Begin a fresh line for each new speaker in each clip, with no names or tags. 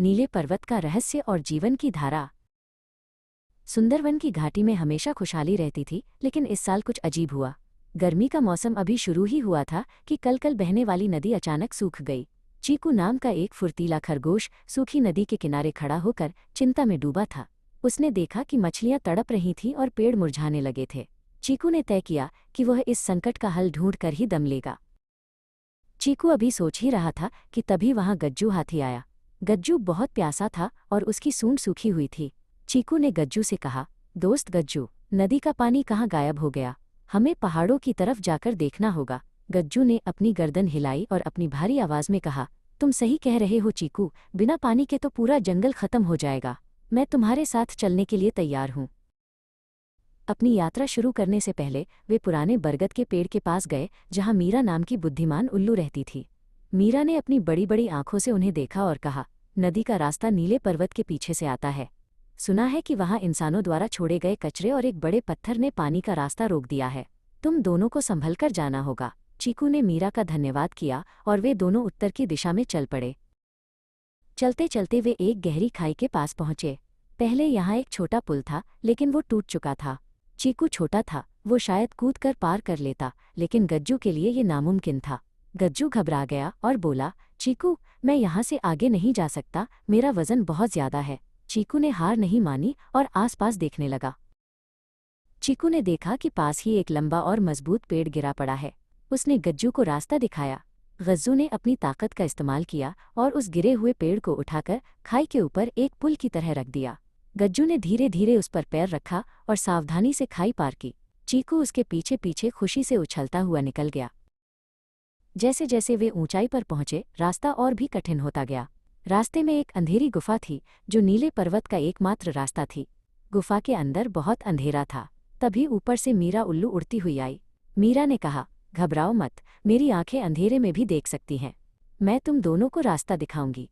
नीले पर्वत का रहस्य और जीवन की धारा। सुंदरवन की घाटी में हमेशा खुशहाली रहती थी, लेकिन इस साल कुछ अजीब हुआ। गर्मी का मौसम अभी शुरू ही हुआ था कि कल बहने वाली नदी अचानक सूख गई। चीकू नाम का एक फुर्तीला खरगोश सूखी नदी के किनारे खड़ा होकर चिंता में डूबा था। उसने देखा कि मछलियां तड़प रही थीं और पेड़ मुरझाने लगे थे। चीकू ने तय किया कि वह इस संकट का हल ढूंढ कर ही दम लेगा। चीकू अभी सोच ही रहा था कि तभी वहां गज्जू हाथी आया। गज्जू बहुत प्यासा था और उसकी सूंड सूखी हुई थी। चीकू ने गज्जू से कहा, दोस्त गज्जू, नदी का पानी कहाँ गायब हो गया? हमें पहाड़ों की तरफ जाकर देखना होगा। गज्जू ने अपनी गर्दन हिलाई और अपनी भारी आवाज में कहा, तुम सही कह रहे हो चीकू, बिना पानी के तो पूरा जंगल खत्म हो जाएगा। मैं तुम्हारे साथ चलने के लिए तैयार हूँ। अपनी यात्रा शुरू करने से पहले वे पुराने बरगद के पेड़ के पास गए, जहां मीरा नाम की बुद्धिमान उल्लू रहती थी। मीरा ने अपनी बड़ी बड़ी आंखों से उन्हें देखा और कहा, नदी का रास्ता नीले पर्वत के पीछे से आता है। सुना है कि वहां इंसानों द्वारा छोड़े गए कचरे और एक बड़े पत्थर ने पानी का रास्ता रोक दिया है। तुम दोनों को संभल कर जाना होगा। चीकू ने मीरा का धन्यवाद किया और वे दोनों उत्तर की दिशा में चल पड़े। चलते चलते वे एक गहरी खाई के पास पहुंचे। पहले यहाँ एक छोटा पुल था, लेकिन वो टूट चुका था। चीकू छोटा था, वो शायद कूद कर पार कर लेता, लेकिन गज्जू के लिए ये नामुमकिन था। गज्जू घबरा गया और बोला, चीकू, मैं यहाँ से आगे नहीं जा सकता, मेरा वजन बहुत ज्यादा है। चीकू ने हार नहीं मानी और आसपास देखने लगा। चीकू ने देखा कि पास ही एक लंबा और मजबूत पेड़ गिरा पड़ा है। उसने गज्जू को रास्ता दिखाया। गज्जू ने अपनी ताकत का इस्तेमाल किया और उस गिरे हुए पेड़ को उठाकर खाई के ऊपर एक पुल की तरह रख दिया। गज्जू ने धीरे धीरे उस पर पैर रखा और सावधानी से खाई पार की। चीकू उसके पीछे पीछे खुशी से उछलता हुआ निकल गया। जैसे जैसे वे ऊंचाई पर पहुंचे, रास्ता और भी कठिन होता गया। रास्ते में एक अंधेरी गुफा थी, जो नीले पर्वत का एकमात्र रास्ता थी। गुफा के अंदर बहुत अंधेरा था। तभी ऊपर से मीरा उल्लू उड़ती हुई आई। मीरा ने कहा, घबराओ मत, मेरी आंखें अंधेरे में भी देख सकती हैं। मैं तुम दोनों को रास्ता दिखाऊंगी।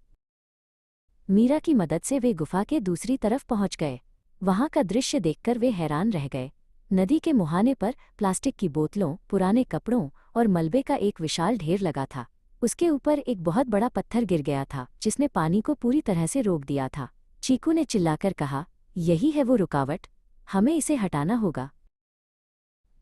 मीरा की मदद से वे गुफा के दूसरी तरफ पहुंच गए। वहां का दृश्य देखकर वे हैरान रह गए। नदी के मुहाने पर प्लास्टिक की बोतलों, पुराने कपड़ों और मलबे का एक विशाल ढेर लगा था। उसके ऊपर एक बहुत बड़ा पत्थर गिर गया था, जिसने पानी को पूरी तरह से रोक दिया था। चीकू ने चिल्लाकर कहा, यही है वो रुकावट, हमें इसे हटाना होगा।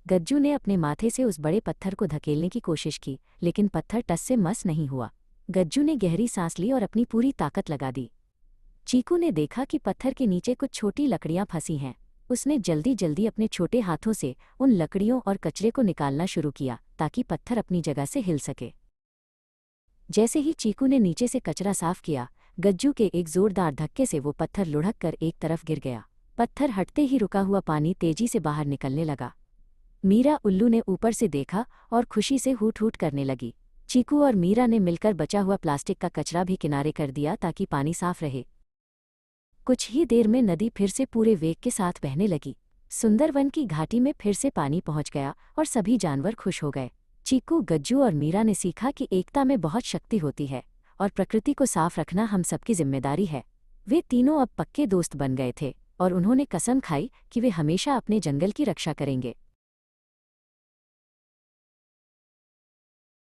गज्जू ने अपने माथे से उस बड़े पत्थर को धकेलने की कोशिश की, लेकिन पत्थर टस से मस नहीं हुआ। गज्जू ने गहरी सांस ली और अपनी पूरी ताकत लगा दी। चीकू ने देखा कि पत्थर के नीचे कुछ छोटी लकड़ियां फंसी हैं। उसने जल्दी जल्दी अपने छोटे हाथों से उन लकड़ियों और कचरे को निकालना शुरू किया, ताकि पत्थर अपनी जगह से हिल सके। जैसे ही चीकू ने नीचे से कचरा साफ किया, गज्जू के एक जोरदार धक्के से वो पत्थर लुढ़क कर एक तरफ गिर गया। पत्थर हटते ही रुका हुआ पानी तेजी से बाहर निकलने लगा। मीरा उल्लू ने ऊपर से देखा और खुशी से हूट हूट करने लगी। चीकू और मीरा ने मिलकर बचा हुआ प्लास्टिक का कचरा भी किनारे कर दिया, ताकि पानी साफ रहे। कुछ ही देर में नदी फिर से पूरे वेग के साथ बहने लगी। सुंदरवन की घाटी में फिर से पानी पहुंच गया और सभी जानवर खुश हो गए। चीकू, गज्जू और मीरा ने सीखा कि एकता में बहुत शक्ति होती है और प्रकृति को साफ रखना हम सबकी जिम्मेदारी है। वे तीनों अब पक्के दोस्त बन गए थे और उन्होंने कसम खाई कि वे हमेशा अपने जंगल की रक्षा करेंगे।